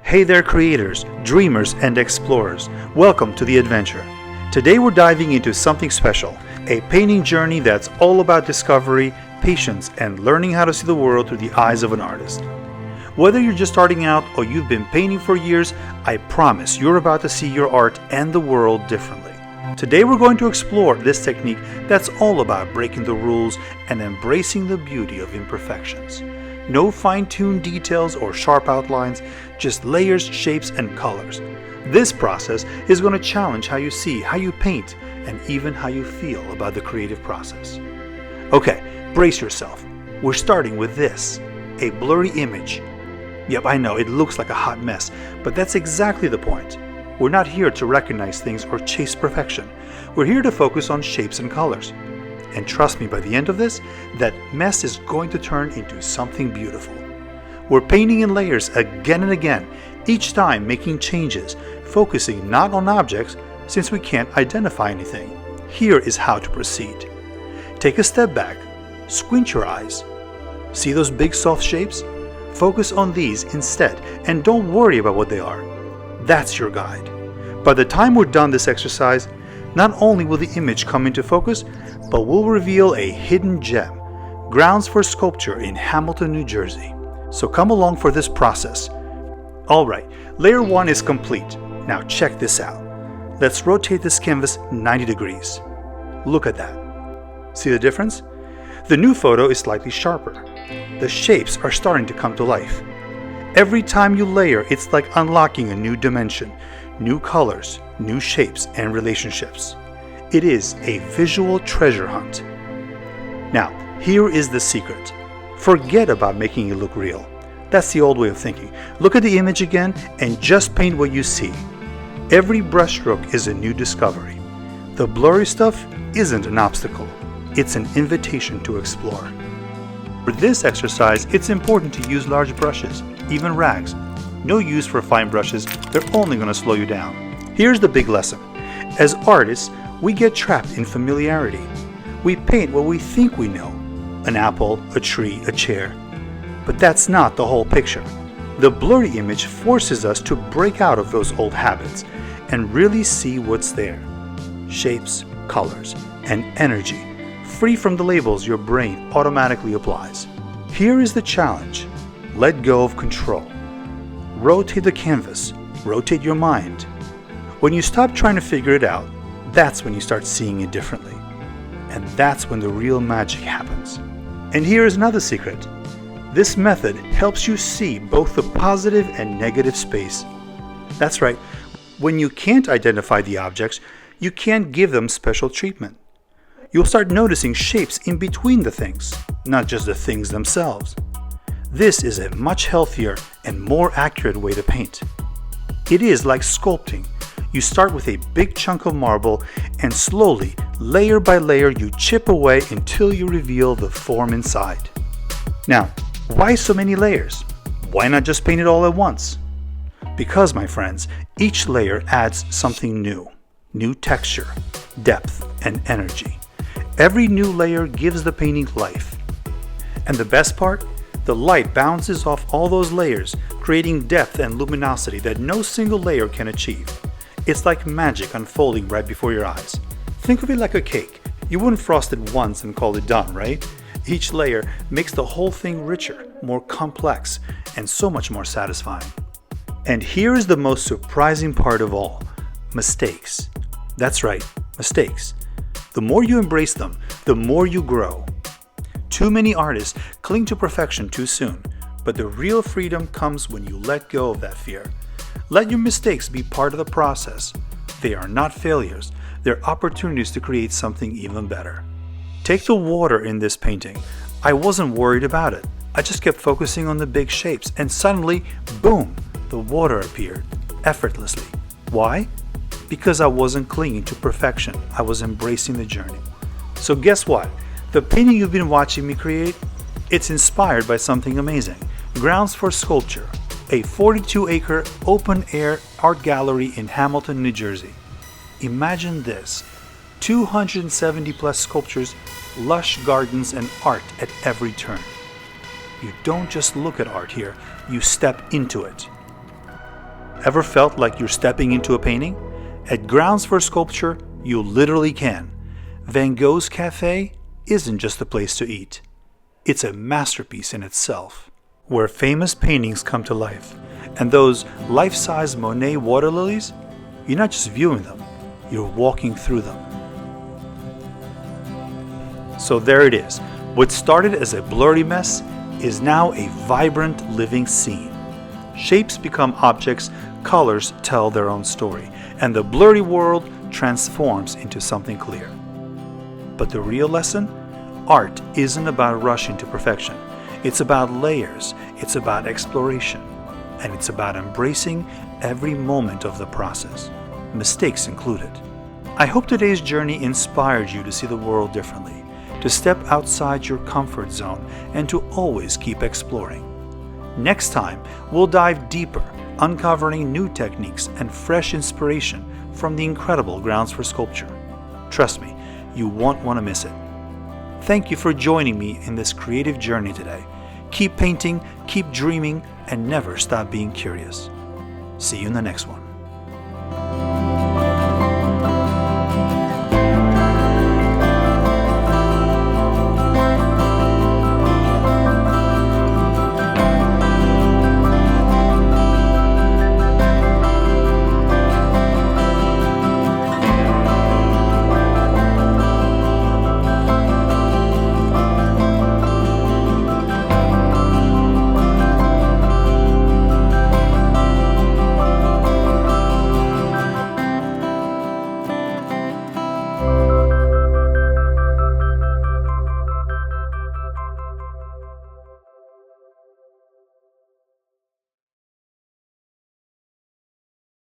Hey there creators, dreamers and explorers, welcome to the adventure. Today we're diving into something special, a painting journey that's all about discovery, patience and learning how to see the world through the eyes of an artist. Whether you're just starting out or you've been painting for years, I promise you're about to see your art and the world differently. Today we're going to explore this technique that's all about breaking the rules and embracing the beauty of imperfections. No fine-tuned details or sharp outlines, just layers, shapes, and colors. This process is going to challenge how you see, how you paint, and even how you feel about the creative process. Okay, brace yourself. We're starting with this, a blurry image. Yep, I know, it looks like a hot mess, but that's exactly the point. We're not here to recognize things or chase perfection. We're here to focus on shapes and colors. And trust me, by the end of this, that mess is going to turn into something beautiful. We're painting in layers again and again, each time making changes, focusing not on objects since we can't identify anything. Here is how to proceed. Take a step back, squint your eyes. See those big soft shapes? Focus on these instead and don't worry about what they are. That's your guide. By the time we're done this exercise, not only will the image come into focus, but we'll reveal a hidden gem, grounds for sculpture in Hamilton, New Jersey. So come along for this process. Alright, layer 1 is complete. Now check this out. Let's rotate this canvas 90 degrees. Look at that. See the difference? The new photo is slightly sharper. The shapes are starting to come to life. Every time you layer, it's like unlocking a new dimension, new colors, new shapes, and relationships. It is a visual treasure hunt. Now, here is the secret. Forget about making it look real. That's the old way of thinking. Look at the image again and just paint what you see. Every brushstroke is a new discovery. The blurry stuff isn't an obstacle. It's an invitation to explore. For this exercise, it's important to use large brushes, even rags. No use for fine brushes, they're only going to slow you down. Here's the big lesson. As artists, we get trapped in familiarity. We paint what we think we know. An apple, a tree, a chair. But that's not the whole picture. The blurry image forces us to break out of those old habits and really see what's there. Shapes, colors, and energy, free from the labels your brain automatically applies. Here is the challenge. Let go of control. Rotate the canvas. Rotate your mind. When you stop trying to figure it out, that's when you start seeing it differently. And that's when the real magic happens. And here is another secret. This method helps you see both the positive and negative space. That's right. When you can't identify the objects, you can't give them special treatment. You'll start noticing shapes in between the things, not just the things themselves. This is a much healthier and more accurate way to paint. It is like sculpting. You start with a big chunk of marble and slowly, layer by layer, you chip away until you reveal the form inside. Now, why so many layers? Why not just paint it all at once? Because, my friends, each layer adds something new. New texture, depth, and energy. Every new layer gives the painting life. And the best part? The light bounces off all those layers, creating depth and luminosity that no single layer can achieve. It's like magic unfolding right before your eyes. Think of it like a cake. You wouldn't frost it once and call it done, right? Each layer makes the whole thing richer, more complex, and so much more satisfying. And here is the most surprising part of all. Mistakes. That's right, mistakes. The more you embrace them, the more you grow. Too many artists cling to perfection too soon, but the real freedom comes when you let go of that fear. Let your mistakes be part of the process. They are not failures, they're opportunities to create something even better. Take the water in this painting. I wasn't worried about it. I just kept focusing on the big shapes and suddenly, boom, the water appeared, effortlessly. Why? Because I wasn't clinging to perfection, I was embracing the journey. So guess what? The painting you've been watching me create, it's inspired by something amazing. Grounds for Sculpture, a 42-acre open-air art gallery in Hamilton, New Jersey. Imagine this, 270 plus sculptures, lush gardens, and art at every turn. You don't just look at art here, you step into it. Ever felt like you're stepping into a painting? At Grounds for Sculpture, you literally can. Van Gogh's Cafe isn't just a place to eat. It's a masterpiece in itself, where famous paintings come to life. And those life-size Monet water lilies, you're not just viewing them, you're walking through them. So there it is. What started as a blurry mess is now a vibrant living scene. Shapes become objects, colors tell their own story, and the blurry world transforms into something clear. But the real lesson? Art isn't about rushing to perfection. It's about layers, it's about exploration, and it's about embracing every moment of the process, mistakes included. I hope today's journey inspired you to see the world differently, to step outside your comfort zone, and to always keep exploring. Next time, we'll dive deeper, uncovering new techniques and fresh inspiration from the incredible Grounds for Sculpture. Trust me, you won't want to miss it. Thank you for joining me in this creative journey today. Keep painting, keep dreaming, and never stop being curious. See you in the next one.